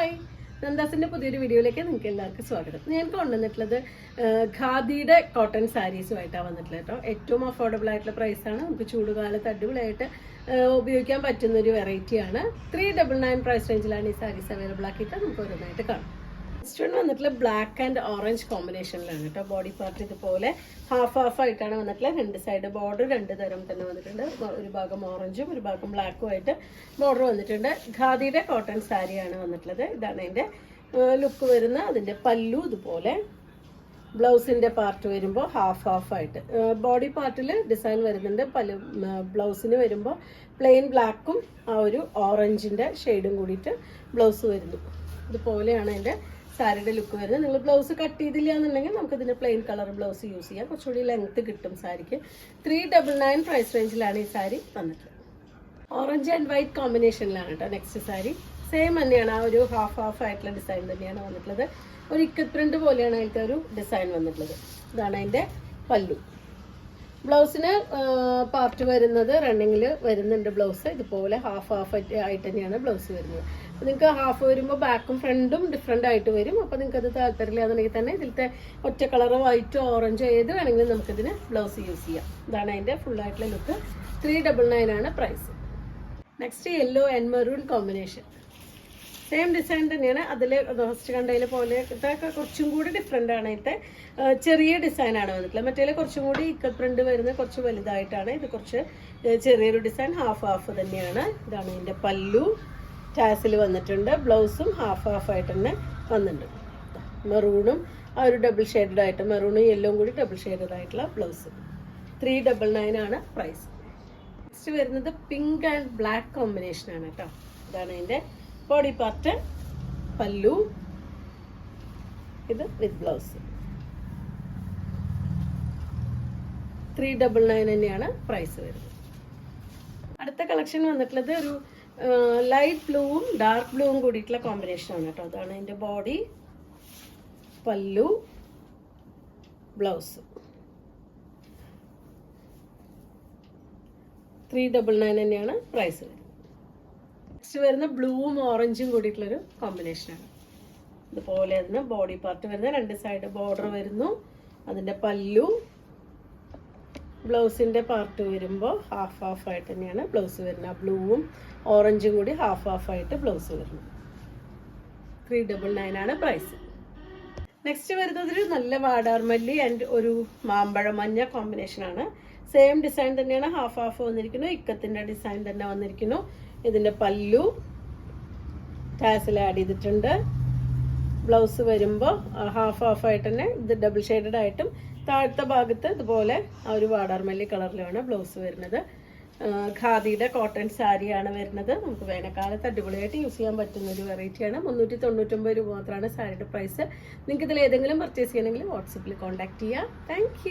Hi, നന്ദാസിൻ്റെ പുതിയൊരു വീഡിയോയിലേക്ക് നിങ്ങൾക്ക് എല്ലാവർക്കും സ്വാഗതം. ഞാൻ കൊണ്ടുവന്നിട്ടുള്ളത് ഖാദിയുടെ കോട്ടൺ സാരീസുമായിട്ടാണ് വന്നിട്ടുള്ളത് കേട്ടോ. ഏറ്റവും അഫോർഡബിൾ ആയിട്ടുള്ള പ്രൈസാണ്. നമുക്ക് ചൂടുകാലത്ത് അടിപൊളിയായിട്ട് ഉപയോഗിക്കാൻ പറ്റുന്ന ഒരു വെറൈറ്റിയാണ്. 399 പ്രൈസ് റേഞ്ചിലാണ് ഈ സാരീസ് അവൈലബിൾ ആക്കിയിട്ട് നമുക്ക് ഓരോന്നായിട്ട് കാണാം. നെക്സ്റ്റ് വൺ വന്നിട്ടുള്ള ബ്ലാക്ക് ആൻഡ് ഓറഞ്ച് കോമ്പിനേഷനിലാണ് കേട്ടോ. ബോഡി പാർട്ട് ഇതുപോലെ ഹാഫ് ആയിട്ടാണ് വന്നിട്ടുള്ളത്. രണ്ട് സൈഡ് ബോർഡർ രണ്ട് തരം തന്നെ വന്നിട്ടുണ്ട്. ഒരു ഭാഗം ഓറഞ്ചും ഒരു ഭാഗം ബ്ലാക്കും ആയിട്ട് ബോർഡർ വന്നിട്ടുണ്ട്. ഖാദിയുടെ കോട്ടൺ സാരിയാണ് വന്നിട്ടുള്ളത്. ഇതാണ് അതിൻ്റെ ലുക്ക് വരുന്നത്. അതിൻ്റെ പല്ലു ഇതുപോലെ, ബ്ലൗസിൻ്റെ പാർട്ട് വരുമ്പോൾ ഹാഫ് ആയിട്ട് ബോഡി പാർട്ടിൽ ഡിസൈൻ വരുന്നുണ്ട്. ബ്ലൗസിന് വരുമ്പോൾ പ്ലെയിൻ ബ്ലാക്കും ആ ഒരു ഓറഞ്ചിൻ്റെ ഷെയ്ഡും കൂടിയിട്ട് ബ്ലൗസ് വരുന്നു. ഇതുപോലെയാണ് അതിൻ്റെ സാരിയുടെ ലുക്ക് വരുന്നത്. നിങ്ങൾ ബ്ലൗസ് കട്ട് ചെയ്തില്ല എന്നുണ്ടെങ്കിൽ നമുക്കിതിന് പ്ലെയിൻ കളർ ബ്ലൗസ് യൂസ് ചെയ്യാം. കുറച്ചുകൂടി ലെങ്ത്ത് കിട്ടും സാരിക്ക്. 399 പ്രൈസ് റേഞ്ചിലാണ് ഈ സാരി വന്നിട്ടുള്ളത്. ഓറഞ്ച് ആൻഡ് വൈറ്റ് കോമ്പിനേഷനിലാണ് കേട്ടോ നെക്സ്റ്റ് സാരി. സെയിം തന്നെയാണ്, ആ ഒരു ഹാഫ് ആയിട്ടുള്ള ഡിസൈൻ തന്നെയാണ് വന്നിട്ടുള്ളത്. ഒരു ഇക്കത്ത് പ്രിന്റ് പോലെയാണ് അതിലത്തെ ഒരു ഡിസൈൻ വന്നിട്ടുള്ളത്. ഇതാണ് അതിൻ്റെ പല്ലു. ബ്ലൗസിന് പാർട്ട് വരുന്നത് റണ്ണിങ്ങിൽ വരുന്നുണ്ട്. ബ്ലൗസ് ഇതുപോലെ ഹാഫ് ആയിട്ട് തന്നെയാണ് ബ്ലൗസ് വരുന്നത്. അപ്പോൾ നിങ്ങൾക്ക് ഹാഫ് വരുമ്പോൾ ബാക്കും ഫ്രണ്ടും ഡിഫറെൻ്റ് ആയിട്ട് വരും. അപ്പോൾ നിങ്ങൾക്ക് അത് താല്പര്യമില്ലാന്നുണ്ടെങ്കിൽ തന്നെ ഇതിലത്തെ ഒറ്റ കളറോ വൈറ്റോ ഓറഞ്ചോ ഏത് വേണമെങ്കിലും നമുക്കിതിന് ബ്ലൗസ് യൂസ് ചെയ്യാം. ഇതാണ് അതിൻ്റെ ഫുള്ളായിട്ടുള്ള ലുക്ക്. 399 ആണ് price. Next yellow and maroon combination. Same design തന്നെയാണ്. അതിൽ ഫസ്റ്റ് കണ്ടതിൽ പോലെ ഇതൊക്കെ കുറച്ചും കൂടി ഡിഫറെൻ്റ് ആണ്. ഇതിൻ്റെ ചെറിയ ഡിസൈനാണ് വന്നിട്ടുള്ളത്. മറ്റേ കുറച്ചും കൂടി ഇക്കത്ത് പ്രിന്റ് വരുന്നത് കുറച്ച് വലുതായിട്ടാണ്. ഇത് കുറച്ച് ചെറിയൊരു ഡിസൈൻ ഹാഫ് തന്നെയാണ്. ഇതാണ് ഇതിൻ്റെ പല്ലു. ടാസിൽ വന്നിട്ടുണ്ട്. ബ്ലൗസും ഹാഫ് ആയിട്ട് തന്നെ വന്നിട്ടുണ്ട്. മെറൂണും ആ ഒരു ഡബിൾ ഷെയ്ഡഡ് ആയിട്ട്, മെറൂണും യെല്ലോയും കൂടി ഡബിൾ ഷെയ്ഡഡ് ആയിട്ടുള്ള ബ്ലൗസ്. 399 ആണ് പ്രൈസ്. നെക്സ്റ്റ് വരുന്നത് പിങ്ക് ആൻഡ് ബ്ലാക്ക് കോമ്പിനേഷനാണ് കേട്ടോ. ഇതാണ് അതിൻ്റെ ബോഡി പാർട്ട്, പല്ലു, ഇത് വിത്ത് ബ്ലൗസ്. 399 തന്നെയാണ് പ്രൈസ് വരുന്നത്. അടുത്ത കളക്ഷൻ വന്നിട്ടുള്ളത് ഒരു ലൈറ്റ് ബ്ലൂവും ഡാർക്ക് ബ്ലൂവും കൂടിയിട്ടുള്ള കോമ്പിനേഷനാണ് കേട്ടോ. അതാണ് അതിൻ്റെ ബോഡി, പല്ലു, ബ്ലൗസ്. 399 തന്നെയാണ് പ്രൈസ് വരുന്നത്. നെക്സ്റ്റ് വരുന്ന ബ്ലൂവും ഓറഞ്ചും കൂടിയിട്ടുള്ളൊരു കോമ്പിനേഷനാണ്. ഇതുപോലെ അതിന് ബോഡി പാർട്ട് വരുന്നത്. രണ്ട് സൈഡ് ബോർഡർ വരുന്നു. അതിൻ്റെ പല്ലു, ബ്ലൗസിൻ്റെ പാർട്ട് വരുമ്പോൾ ഹാഫ് ആയിട്ട് തന്നെയാണ് ബ്ലൗസ് വരുന്നത്. ബ്ലൂവും ഓറഞ്ചും കൂടി ഹാഫ് ആയിട്ട് ബ്ലൗസ് വരുന്നു. 399 ആണ് പ്രൈസ്. നെക്സ്റ്റ് വരുന്നത് ഒരു നല്ല വാടാർമല്ലി ആൻഡ് ഒരു മാമ്പഴ മഞ്ഞ കോമ്പിനേഷനാണ്. സെയിം ഡിസൈൻ തന്നെയാണ്. ഹാഫ് വന്നിരിക്കുന്നു. ഇക്കത്തിൻ്റെ ഡിസൈൻ തന്നെ വന്നിരിക്കുന്നു. ഇതിൻ്റെ പല്ലു ടാസിൽ ആഡ് ചെയ്തിട്ടുണ്ട്. ബ്ലൗസ് വരുമ്പോൾ ഹാഫ് ആയിട്ട് തന്നെ ഇത് ഡബിൾ ഷെയ്ഡഡ് ആയിട്ടും താഴത്തെ ഭാഗത്ത് ഇതുപോലെ ആ ഒരു വാടാർമല്ലി കളറിലാണ് ബ്ലൗസ് വരുന്നത്. ഖാദിയുടെ കോട്ടൺ സാരിയാണ് വരുന്നത്. നമുക്ക് വേനൽക്കാലത്ത് അടിപൊളിയായിട്ട് യൂസ് ചെയ്യാൻ പറ്റുന്ന ഒരു വെറൈറ്റിയാണ്. 399 രൂപ മാത്രമാണ് സാരിയുടെ പ്രൈസ്. നിങ്ങൾക്ക് ഇതിൽ ഏതെങ്കിലും പർച്ചേസ് ചെയ്യണമെങ്കിൽ വാട്സപ്പിൽ കോൺടാക്ട് ചെയ്യുക. താങ്ക്